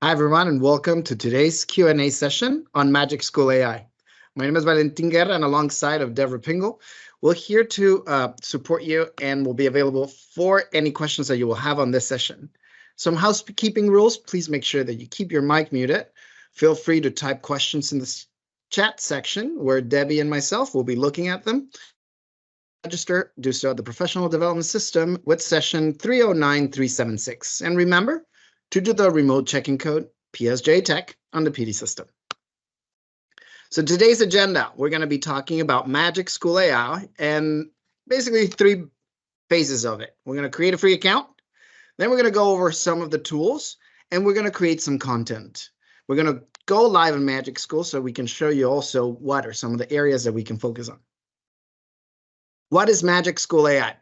Hi, everyone, and welcome to today's Q&A session on MagicSchool AI. My name is Valentin Guerra, and alongside of Deborah Pingle, we're here to support you and will be available for any questions that you will have on this session. Some housekeeping rules: please make sure that you keep your mic muted. Feel free to type questions in the chat section where Debbie and myself will be looking at them. Register, do so at the Professional Development System with session 309376. And remember to do the remote check-in code PSJA Tech on the PD system. So today's agenda, we're going to be talking about MagicSchool AI and basically three phases of it. We're going to create a free account, then we're going to go over some of the tools, and we're going to create some content. We're going to go live in MagicSchool so we can show you also what are some of the areas that we can focus on. What is MagicSchool AI?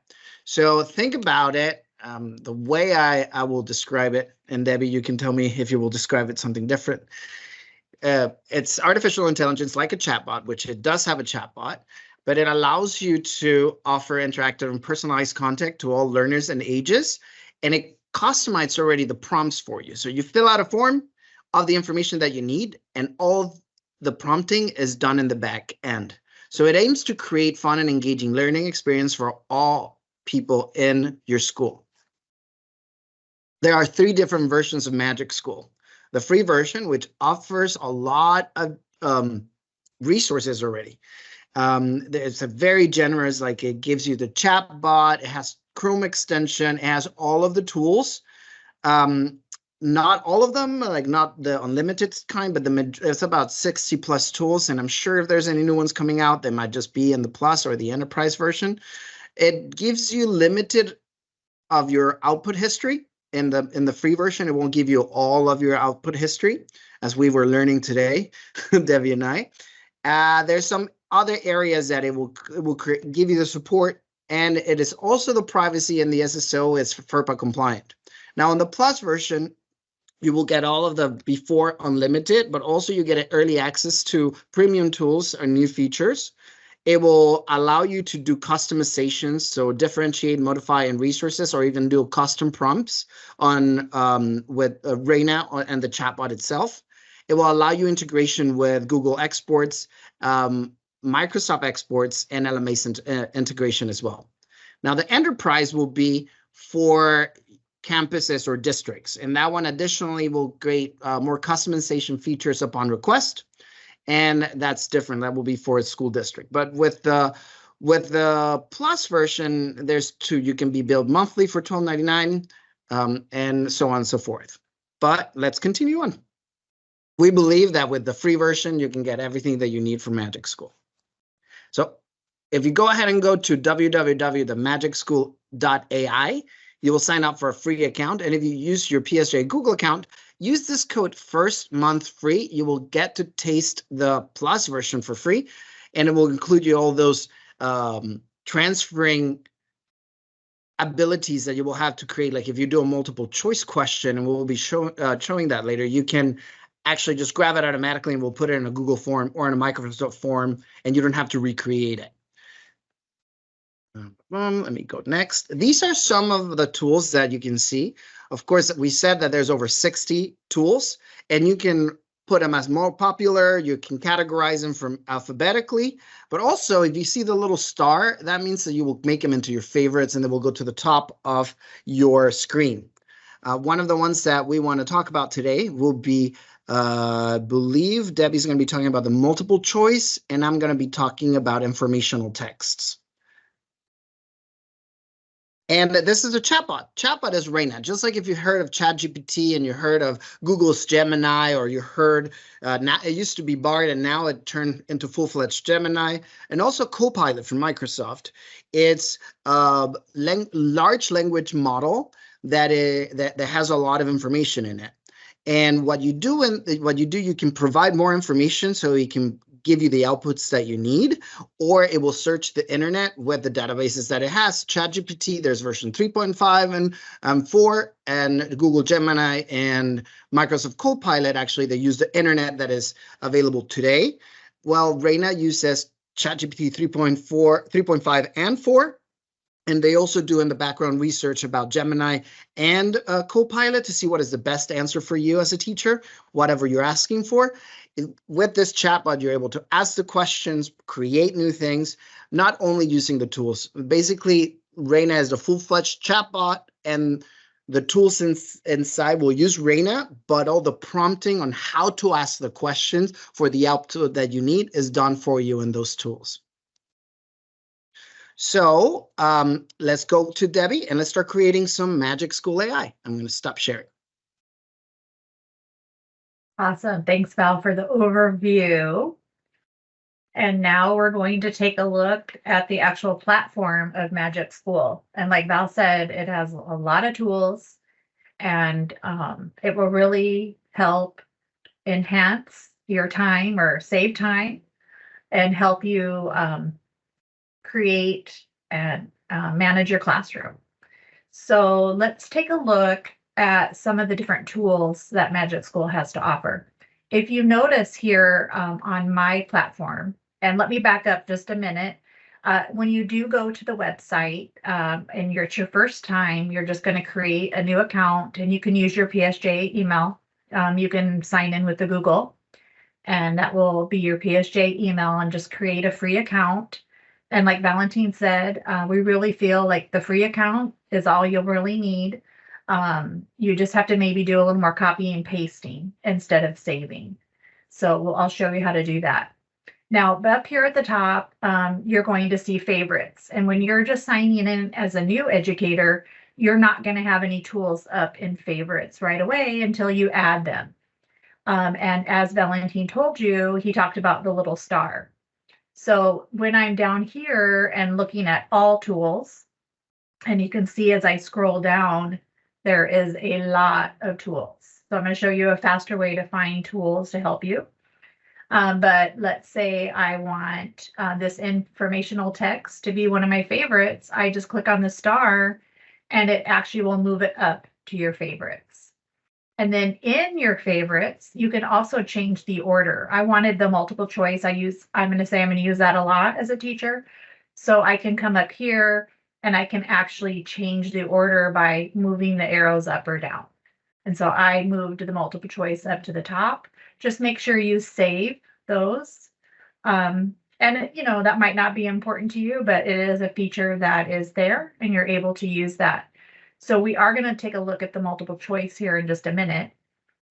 So think about it. The way I will describe it, and Debbie, you can tell me if you will describe it something different. It's artificial intelligence like a chatbot, which it does have a chatbot, but it allows you to offer interactive and personalized content to all learners and ages, and it customizes already the prompts for you. So you fill out a form of the information that you need, and all the prompting is done in the back end. So it aims to create fun and engaging learning experience for all people in your school. There are three different versions of MagicSchool. The free version, which offers a lot of resources already. It's a very generous, like it gives you the chat bot, it has Chrome extension, it has all of the tools. Not all of them, like not the unlimited kind, but it's about 60 plus tools. And I'm sure if there's any new ones coming out, they might just be in the plus or the enterprise version. It gives you limited of your output history. In the free version, it won't give you all of your output history, as we were learning today, Debbie and I. There's some other areas that it will give you the support, and it is also the privacy and the SSO is FERPA compliant. Now, in the Plus version, you will get all of the before unlimited, but also you get early access to premium tools and new features. It will allow you to do customizations, so differentiate, modify, and resources, or even do custom prompts on with Reina and the chatbot itself. It will allow you integration with Google Exports, Microsoft Exports, and LMS integration as well. Now, the enterprise will be for campuses or districts, and that one additionally will create more customization features upon request. And that's different. That will be for a school district. But with the Plus version, there's two. You can be billed monthly for $12.99, and so on and so forth. But let's continue on. We believe that with the free version, you can get everything that you need for MagicSchool. So if you go ahead and go to www.magicschool.ai, you will sign up for a free account. And if you use your PSJA Google account, use this code first month free. You will get to taste the Plus version for free, and it will include you all those transferring abilities that you will have to create. Like if you do a multiple choice question, and we'll be showing that later, you can actually just grab it automatically and we'll put it in a Google form or in a Microsoft form, and you don't have to recreate it. Let me go next. These are some of the tools that you can see. Of course, we said that there's over 60 tools, and you can put them as more popular. You can categorize them from alphabetically, but also if you see the little star, that means that you will make them into your favorites, and they will go to the top of your screen. One of the ones that we want to talk about today will be, I believe Debbie's going to be talking about the multiple choice, and I'm going to be talking about informational texts. And this is a chatbot. Chatbot is Reina. Just like if you heard of ChatGPT and you heard of Google's Gemini, or you heard, now it used to be Bard and now it turned into full-fledged Gemini, and also Copilot from Microsoft. It's a large language model that has a lot of information in it. And what you do, you can provide more information so it can give you the outputs that you need, or it will search the internet with the databases that it has. ChatGPT, there's version 3.5 and 4, and Google Gemini and Microsoft Copilot, actually, they use the internet that is available today. Well, Reina uses ChatGPT 3.5 and 4, And they also do in the background research about Gemini and Copilot to see what is the best answer for you as a teacher, whatever you're asking for. With this chatbot, you're able to ask the questions, create new things, not only using the tools. Basically, Reina is a full-fledged chatbot, and the tools inside will use Reina, but all the prompting on how to ask the questions for the output that you need is done for you in those tools. So let's go to Debbie and let's start creating some MagicSchool AI. I'm going to stop sharing. Awesome. Thanks, Val, for the overview. And now we're going to take a look at the actual platform of MagicSchool. And like Val said, it has a lot of tools, and it will really help enhance your time or save time and help you create and manage your classroom. So let's take a look at some of the different tools that MagicSchool has to offer. If you notice here on my platform, and let me back up just a minute, when you do go to the website and it's your first time, you're just going to create a new account, and you can use your PSJA email. You can sign in with the Google, and that will be your PSJA email, and just create a free account. And like Valentine said, we really feel like the free account is all you'll really need. You just have to maybe do a little more copying and pasting instead of saving. So I'll show you how to do that. Now, up here at the top, you're going to see favorites. And when you're just signing in as a new educator, you're not going to have any tools up in favorites right away until you add them. And as Valentine told you, he talked about the little star. So when I'm down here and looking at all tools, and you can see as I scroll down, there is a lot of tools. So I'm going to show you a faster way to find tools to help you. But let's say I want this informational text to be one of my favorites. I just click on the star and it actually will move it up to your favorites. And then in your favorites, you can also change the order. I wanted the multiple choice. I'm going to use that a lot as a teacher. So I can come up here and I can actually change the order by moving the arrows up or down. And so I moved the multiple choice up to the top. Just make sure you save those. And that might not be important to you, but it is a feature that is there and you're able to use that. So we are going to take a look at the multiple choice here in just a minute.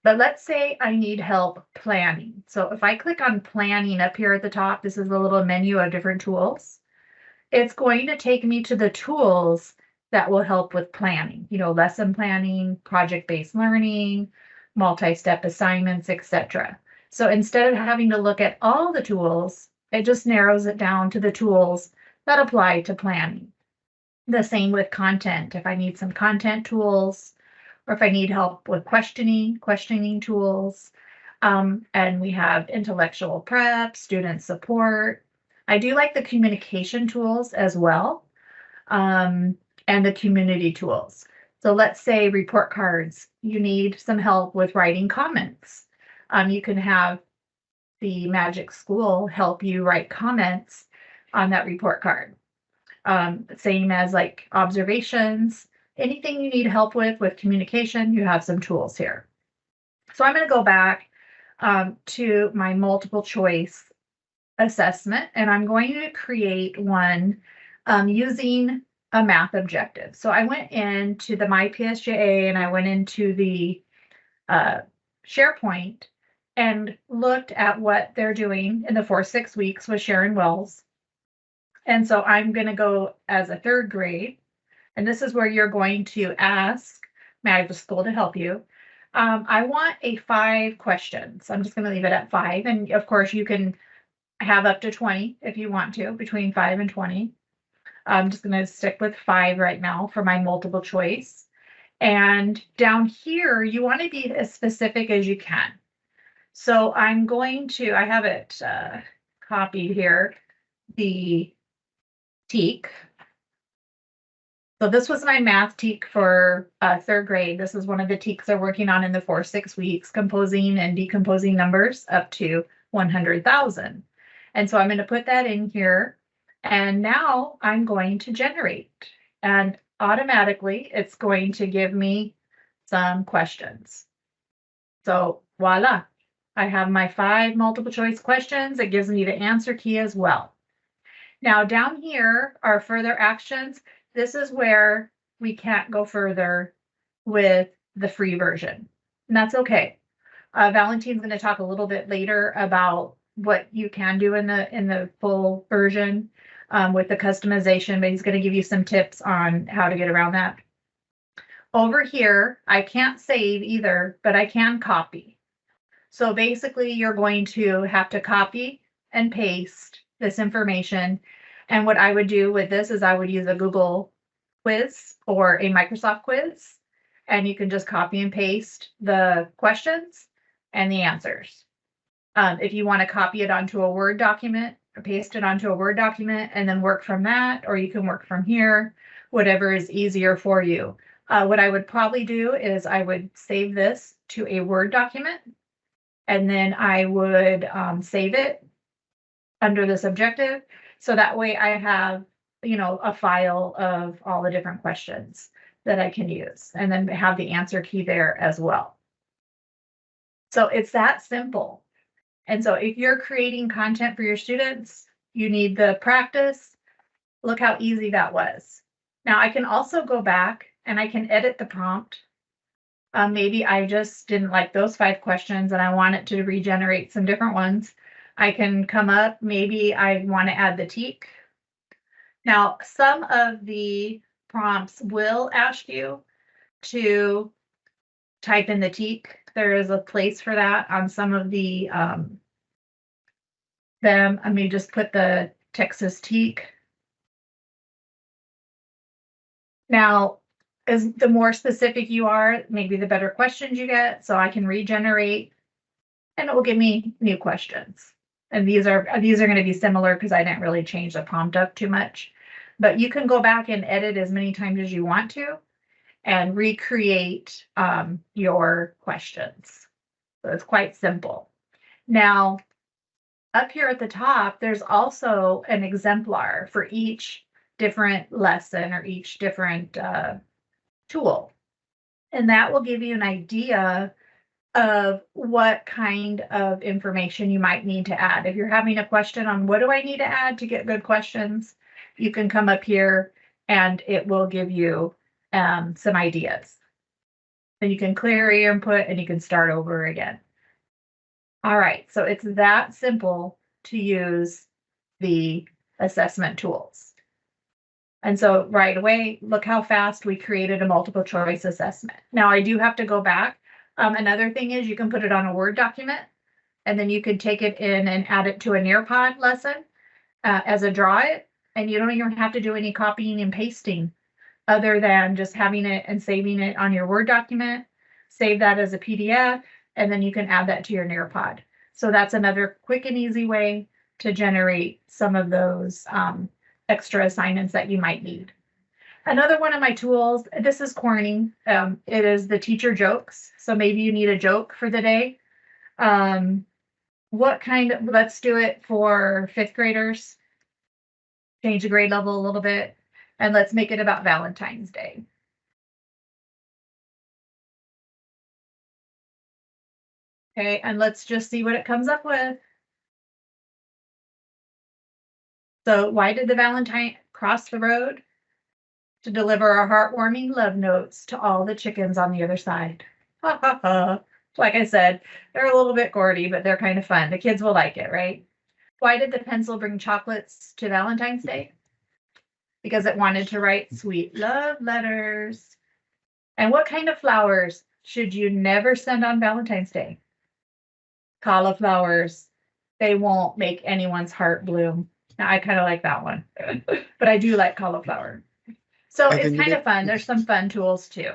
But let's say I need help planning. So if I click on planning up here at the top, this is a little menu of different tools. It's going to take me to the tools that will help with planning, lesson planning, project-based learning, multi-step assignments, etc. So instead of having to look at all the tools, it just narrows it down to the tools that apply to planning. The same with content. If I need some content tools, or if I need help with questioning tools, and we have intellectual prep, student support. I do like the communication tools as well, and the community tools. So let's say report cards, you need some help with writing comments. You can have the MagicSchool help you write comments on that report card. Same as like observations, anything you need help with communication, you have some tools here. So I'm going to go back to my multiple choice assessment, and I'm going to create one using a math objective. So I went into the My PSJA and I went into the SharePoint and looked at what they're doing in the 4-6 weeks with Sharon Wells. And so I'm going to go as a 3rd grade, and this is where you're going to ask MagicSchool to help you. I want a 5 questions. I'm just going to leave it at 5. And of course, you can have up to 20 if you want to, between 5 and 20. I'm just going to stick with 5 right now for my multiple choice. And down here, you want to be as specific as you can. So I'm going to, I have it copied here, the TEK. So this was my math TEK for 3rd grade. This is one of the TEKs they're working on in the 4-6 weeks, composing and decomposing numbers up to 100,000. And so I'm going to put that in here. And now I'm going to generate. and automatically it's going to give me some questions. So voila, I have my 5 multiple choice questions. It gives me the answer key as well. Now down here are further actions. This is where we can't go further with the free version, and that's okay. Valentine's going to talk a little bit later about what you can do in the full version with the customization, but he's going to give you some tips on how to get around that. Over here, I can't save either, but I can copy. So basically, you're going to have to copy and paste this information. And what I would do with this is I would use a Google quiz or a Microsoft quiz, and you can just copy and paste the questions and the answers. If you want to copy it onto a Word document or paste it onto a Word document and then work from that, or you can work from here, whatever is easier for you. What I would probably do is I would save this to a Word document, and then I would save it under this objective. So that way I have, a file of all the different questions that I can use, and then have the answer key there as well. So it's that simple. And so if you're creating content for your students, you need the practice. Look how easy that was. Now I can also go back and I can edit the prompt. Maybe I just didn't like those 5 questions and I want it to regenerate some different ones. I can come up, maybe I want to add the teak. Now, some of the prompts will ask you to type in the teak. There is a place for that on some of the them. I may just put the Texas teak. Now, as the more specific you are, maybe the better questions you get. So I can regenerate, and it will give me new questions. And these are going to be similar because I didn't really change the prompt up too much. But you can go back and edit as many times as you want to, and recreate your questions. So it's quite simple. Now, up here at the top, there's also an exemplar for each different lesson or each different tool. And that will give you an idea of what kind of information you might need to add. If you're having a question on what do I need to add to get good questions, you can come up here and it will give you some ideas. Then you can clear your input and you can start over again. All right, so it's that simple to use the assessment tools. And so right away, look how fast we created a multiple choice assessment. Now I do have to go back. Another thing is you can put it on a Word document, and then you could take it in and add it to a Nearpod lesson as a draw it, and you don't even have to do any copying and pasting other than just having it and saving it on your Word document, save that as a PDF, and then you can add that to your Nearpod. So that's another quick and easy way to generate some of those extra assignments that you might need. Another one of my tools, this is corny. It is the teacher jokes. So maybe you need a joke for the day. Let's do it for 5th graders. Change the grade level a little bit, and let's make it about Valentine's Day. Okay, and let's just see what it comes up with. So why did the Valentine cross the road? To deliver our heartwarming love notes to all the chickens on the other side. Ha ha ha. Like I said, they're a little bit corny, but they're kind of fun. The kids will like it, right? Why did the pencil bring chocolates to Valentine's Day? Because it wanted to write sweet love letters. And what kind of flowers should you never send on Valentine's Day? Cauliflowers. They won't make anyone's heart bloom. Now, I kind of like that one, but I do like cauliflower. So it's kind of fun. There's some fun tools too.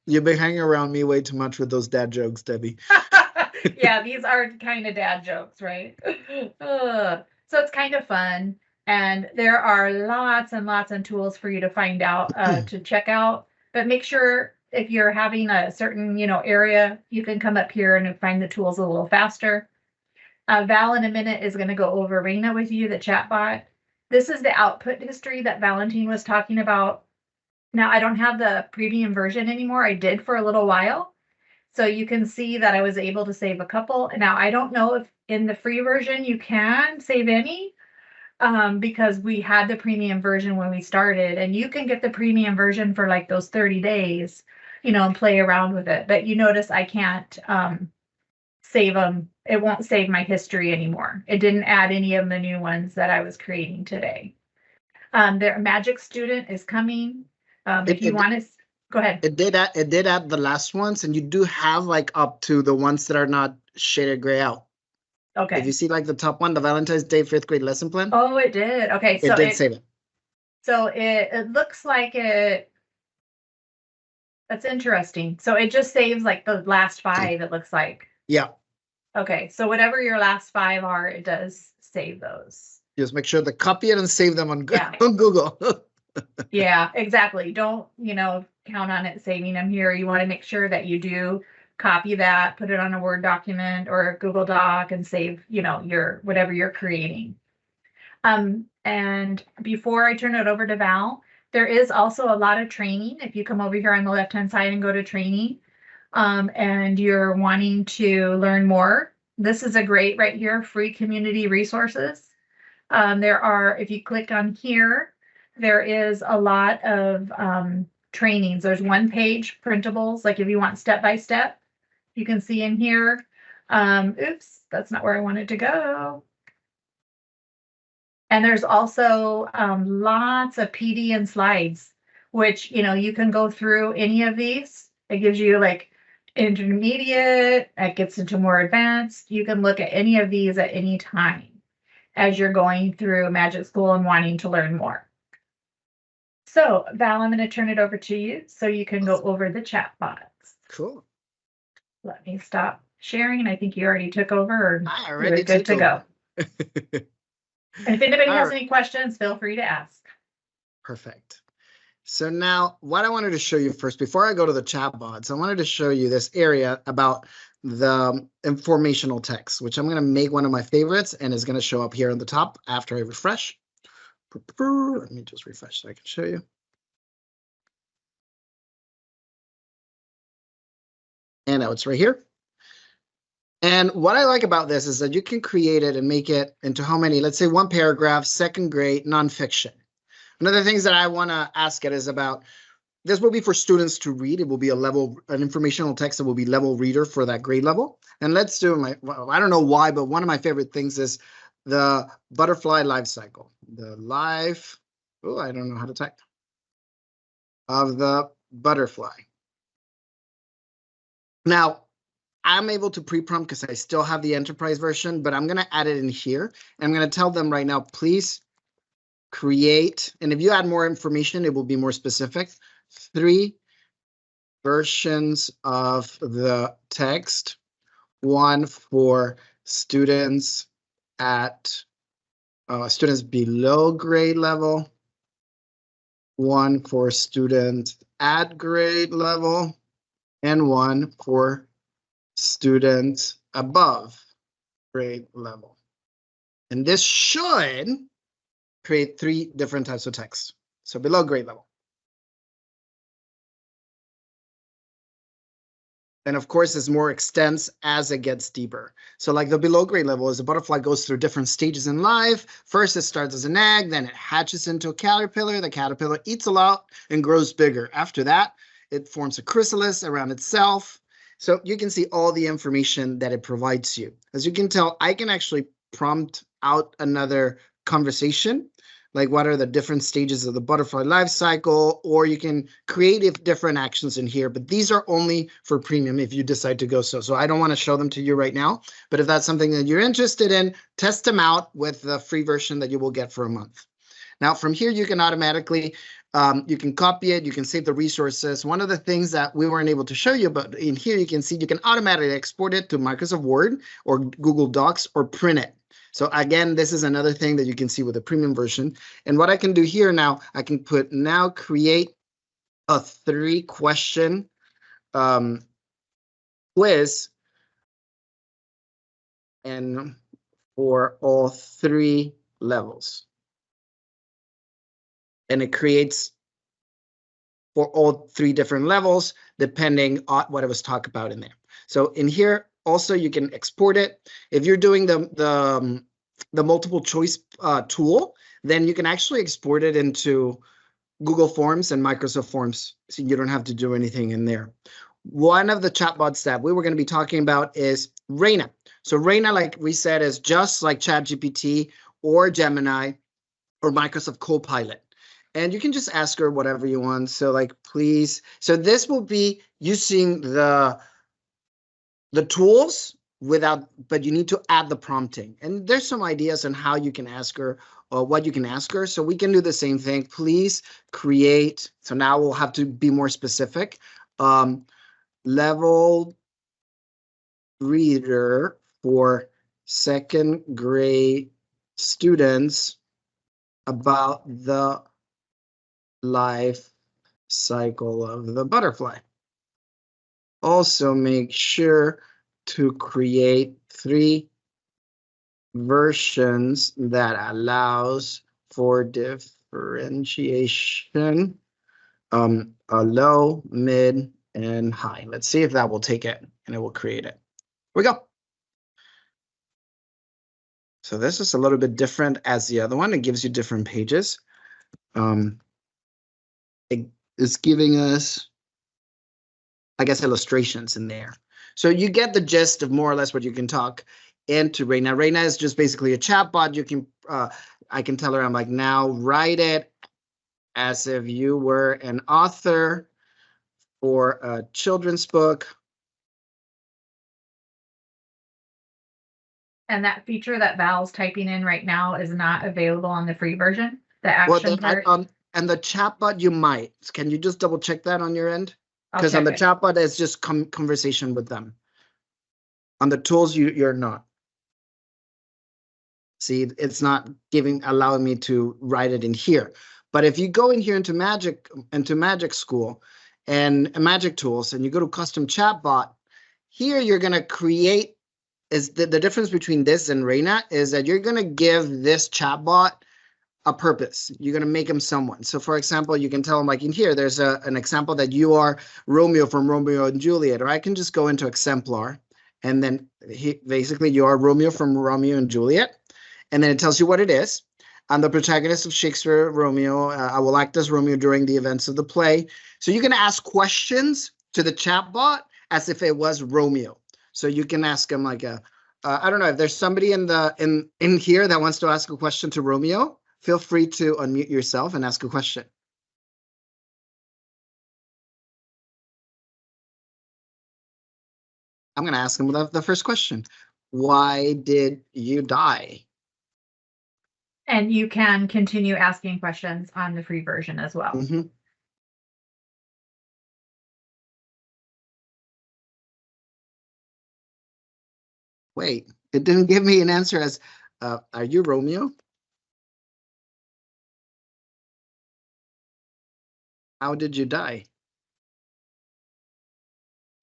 You've been hanging around me way too much with those dad jokes, Debbie. Yeah, these are kind of dad jokes, right? So it's kind of fun. And there are lots and lots of tools for you to find out, to check out. But make sure if you're having a certain, area, you can come up here and find the tools a little faster. Val in a minute is going to go over Raina with you, the chatbot. This is the output history that Valentine was talking about Now I don't have the premium version anymore. I did for a little while. So you can see that I was able to save a couple. Now I don't know if in the free version you can save any, because we had the premium version when we started, and you can get the premium version for like those 30 days, and play around with it. But you notice I can't save them. It won't save my history anymore. It didn't add any of the new ones that I was creating today. Their Magic Student is coming. If you want to, go ahead. It did add the last ones, and you do have like up to the ones that are not shaded gray out. Okay. If you see like the top one, the Valentine's Day 5th grade lesson plan. Oh, it did. Okay. So it did save it. So it looks like it. That's interesting. So it just saves like the last 5, it looks like. Yeah. Okay. So whatever your last 5 are, it does save those. Just make sure to copy it and save them on, on Google. Yeah, exactly. Don't, count on it saving them here. You want to make sure that you do copy that, put it on a Word document or a Google Doc and save, your whatever you're creating. And before I turn it over to Val, there is also a lot of training. If you come over here on the left-hand side and go to training, and you're wanting to learn more, this is a great right here, free community resources. There are, if you click on here, there is a lot of trainings. There's 1-page printables, like if you want step-by-step, you can see in here. Oops, that's not where I wanted to go. And there's also lots of PD and slides, which, you can go through any of these. It gives you like intermediate, it gets into more advanced. You can look at any of these at any time as you're going through Magic School and wanting to learn more. So Val, I'm going to turn it over to you so you can go over the chat bots. Cool. Let me stop sharing, and I think you already took over, or I already good to go. And if anybody has right. any questions, feel free to ask. Perfect. So now what I wanted to show you first, before I go to the chat bots, I wanted to show you this area about the informational text, which I'm going to make one of my favorites and is going to show up here on the top after I refresh. Let me just refresh so I can show you. And now it's right here. And what I like about this is that you can create it and make it into how many, let's say 1 paragraph, 2nd grade nonfiction. One of the things that I want to ask it is about, this will be for students to read. It will be an informational text that will be level reader for that grade level. And let's do I don't know why, but one of my favorite things is the butterfly life cycle. The life, I don't know how to type, of the butterfly. Now, I'm able to pre-prompt because I still have the enterprise version, but I'm going to add it in here. And I'm going to tell them right now, please create, and if you add more information, it will be more specific, 3 versions of the text, 1 for students at students below grade level, 1 for students at grade level, and 1 for students above grade level. And this should create 3 different types of text. So below grade level. And of course, it's more extensive as it gets deeper. So like the below grade level is the butterfly goes through different stages in life. First, it starts as an egg, then it hatches into a caterpillar. The caterpillar eats a lot and grows bigger. After that, it forms a chrysalis around itself. So you can see all the information that it provides you. As you can tell, I can actually prompt out another conversation, like what are the different stages of the butterfly life cycle, or you can create different actions in here, but these are only for premium if you decide to go so. So I don't want to show them to you right now, but if that's something that you're interested in, test them out with the free version that you will get for a month. Now from here, you can automatically, you can copy it, you can save the resources. One of the things that we weren't able to show you, but in here you can see you can automatically export it to Microsoft Word or Google Docs or print it. So again, this is another thing that you can see with the premium version. And what I can do here now, I can put now create a 3-question quiz, and for all 3 levels. And it creates for all 3 different levels, depending on what I was talking about in there. So in here, also you can export it. If you're doing the multiple choice tool, then you can actually export it into Google Forms and Microsoft Forms, so you don't have to do anything in there. One of the chatbots that we were going to be talking about is Reina. So Reina, like we said, is just like ChatGPT or Gemini or Microsoft Copilot. And you can just ask her whatever you want. So like, please. So this will be using the tools without, but you need to add the prompting. And there's some ideas on how you can ask her or what you can ask her. So we can do the same thing. Please create. So now we'll have to be more specific. Level reader for 2nd grade students about the life cycle of the butterfly. Also make sure to create 3 versions that allows for differentiation, a low, mid, and high. Let's see if that will take it, and it will create it. Here we go. So this is a little bit different as the other one. It gives you different pages. It is giving us, I guess, illustrations in there. So you get the gist of more or less what you can talk into Reina. Reina is just basically a chatbot. You can, I can tell her, I'm like, now write it as if you were an author for a children's book. And that feature that Val's typing in right now is not available on the free version. The action part. And the chatbot, you might. Can you just double check that on your end? I'll Because on the check it. chatbot, it's just conversation with them. On the tools, you're not. See, it's not allowing me to write it in here. But if you go in here into MagicSchool and Magic Tools, and you go to Custom Chatbot, here you're going to create. Is the difference between this and Reina is that you're going to give this chatbot a purpose. You're going to make him someone. So for example, you can tell him, like in here, there's an example that you are Romeo from Romeo and Juliet, or I can just go into exemplar, and then basically you are Romeo from Romeo and Juliet, and then it tells you what it is. I'm the protagonist of Shakespeare, Romeo. I will act as Romeo during the events of the play. So you can ask questions to the chatbot as if it was Romeo. So you can ask him like I don't know, if there's somebody in here that wants to ask a question to Romeo, feel free to unmute yourself and ask a question. I'm going to ask him the first question. Why did you die? And you can continue asking questions on the free version as well. Mm-hmm. Wait, it didn't give me an answer as, are you Romeo? How did you die?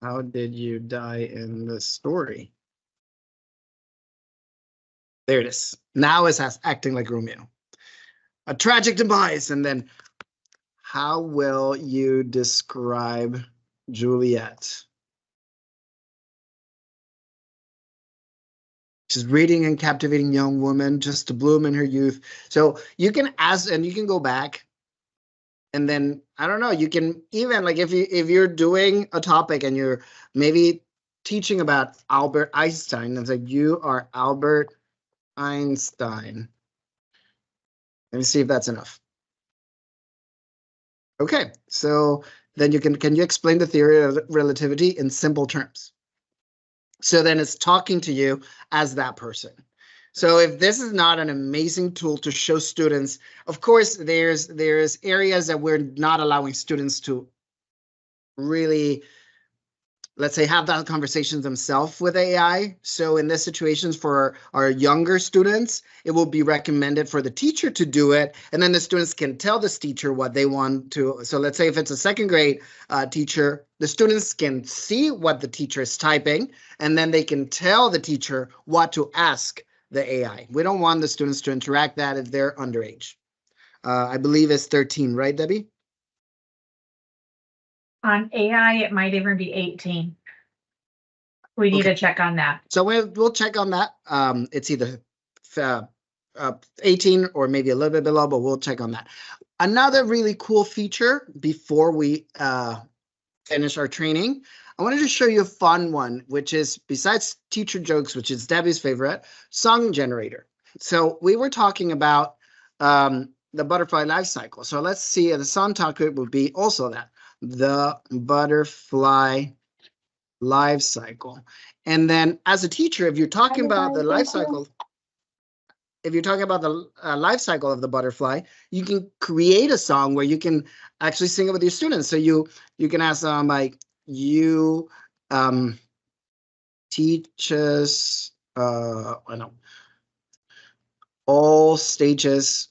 How did you die in the story? There it is. Now it's acting like Romeo. A tragic demise. And then, how will you describe Juliet? She's reading and captivating young woman, just to bloom in her youth. So you can ask, and you can go back, and then I don't know. You can even, like, if you're doing a topic and you're maybe teaching about Albert Einstein, it's like, you are Albert Einstein. Let me see if that's enough. Okay, so then can you explain the theory of relativity in simple terms? So then it's talking to you as that person. So if this is not an amazing tool to show students, of course, there's areas that we're not allowing students to really, let's say, have that conversation themselves with AI. So in this situations for our younger students, it will be recommended for the teacher to do it. And then the students can tell this teacher what they want to. So let's say if it's a 2nd grade teacher, the students can see what the teacher is typing, and then they can tell the teacher what to ask the AI. We don't want the students to interact that if they're underage. I believe it's 13, right, Debbie? On AI, it might even be 18. We need to check on that. So we'll check on that. It's either 18 or maybe a little bit below, but we'll check on that. Another really cool feature before we finish our training, I wanted to show you a fun one, which is, besides teacher jokes, which is Debbie's favorite, song generator. So we were talking about the butterfly life cycle. So let's see, the song topic would be also that, the butterfly life cycle. And then as a teacher, if you're talking about the life cycle, if you're talking about the life cycle of the butterfly, you can create a song where you can actually sing it with your students. So you can ask them like, you teach us, I know, all pages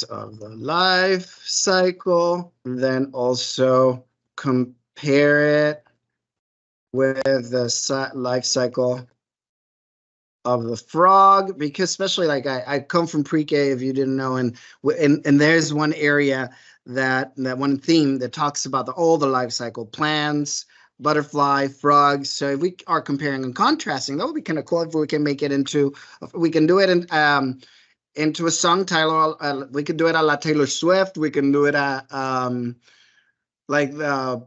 of the life cycle, then also compare it with the life cycle of the frog, because especially like I come from pre-K, if you didn't know, and there's one area that one theme that talks about all the life cycle, plants, butterfly, frogs. So if we are comparing and contrasting, that would be kind of cool if we can make it into, we can do it into a song title. We could do it a la Taylor Swift. We can do it like I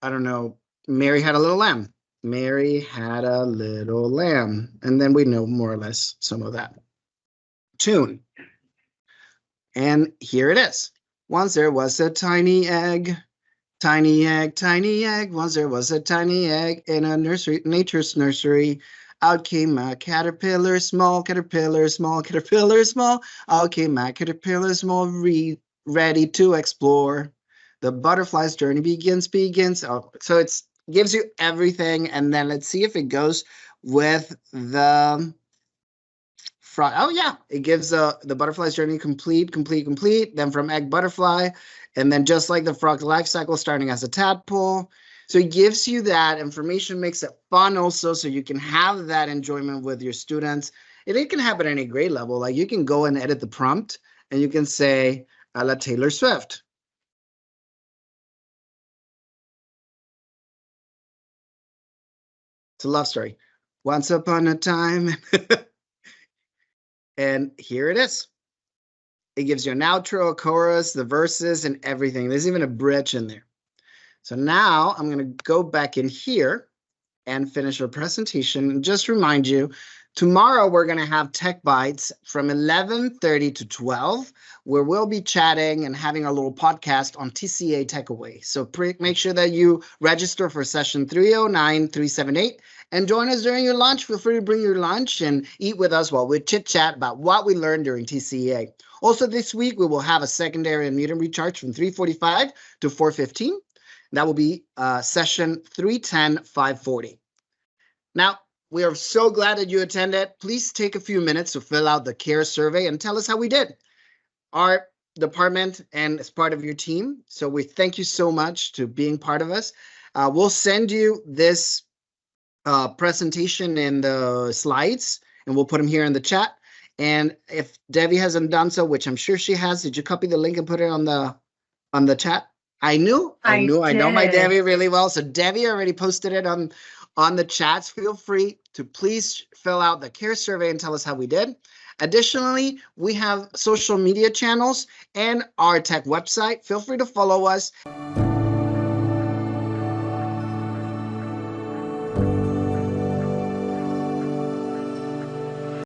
don't know, Mary Had a Little Lamb. Mary had a little lamb. And then we know more or less some of that tune. And here it is. Once there was a tiny egg, tiny egg, tiny egg. Once there was a tiny egg in a nursery, nature's nursery. Out came a caterpillar, small caterpillar, small caterpillar, small. Out came a caterpillar, small, ready to explore. The butterfly's journey begins. Oh, so it's gives you everything, and then let's see if it goes with the frog. Oh yeah, it gives the butterfly's journey complete. Then from egg, butterfly, and then just like the frog life cycle, starting as a tadpole. So it gives you that information, makes it fun also, so you can have that enjoyment with your students. And it can happen at any grade level. Like you can go and edit the prompt, and you can say a la Taylor Swift. It's a love story. Once upon a time. And here it is. It gives you an outro, a chorus, the verses, and everything. There's even a bridge in there. So now I'm going to go back in here and finish our presentation. And just remind you, tomorrow we're going to have Tech Bites from 11:30 to 12, where we'll be chatting and having a little podcast on TCA Takeaway. So make sure that you register for session 309-378 and join us during your lunch. Feel free to bring your lunch and eat with us while we chit-chat about what we learned during TCA. Also this week, we will have a secondary and meet recharge from 3:45 to 4:15. That will be session 310-540. Now, we are so glad that you attended. Please take a few minutes to fill out the CARE survey and tell us how we did. Our department and as part of your team. So we thank you so much to being part of us. We'll send you this presentation in the slides, and we'll put them here in the chat. And if Debbie hasn't done so, which I'm sure she has, did you copy the link and put it on the chat? I know my Debbie really well. So Debbie already posted it on the chats. Feel free to please fill out the CARE survey and tell us how we did. Additionally, we have social media channels and our tech website. Feel free to follow us.